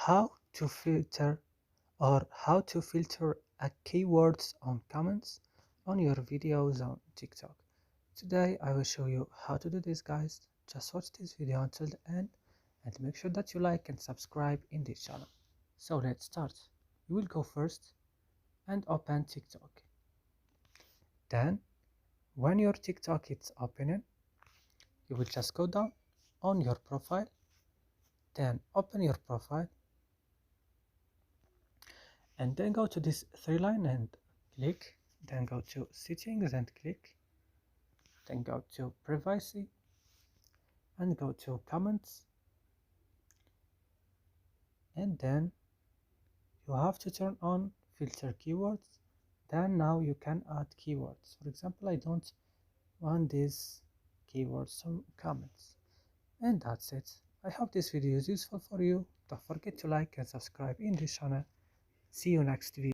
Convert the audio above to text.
how to filter a keywords on comments on your videos on TikTok. Today I will show you how to do this, guys. Just watch this video until the end and make sure that you like and subscribe in this channel. So let's start. You will go first and open TikTok. Then when your TikTok is opening, you will just go down on your profile, then open your profile, and then go to this three line and click, then go to settings and click, then go to privacy and go to comments, and then you have to turn on filter keywords. Then now you can add keywords. For example, I don't want these keywords on comments, and that's it. I hope this video is useful for you. Don't forget to like and subscribe in this channel. See you next video.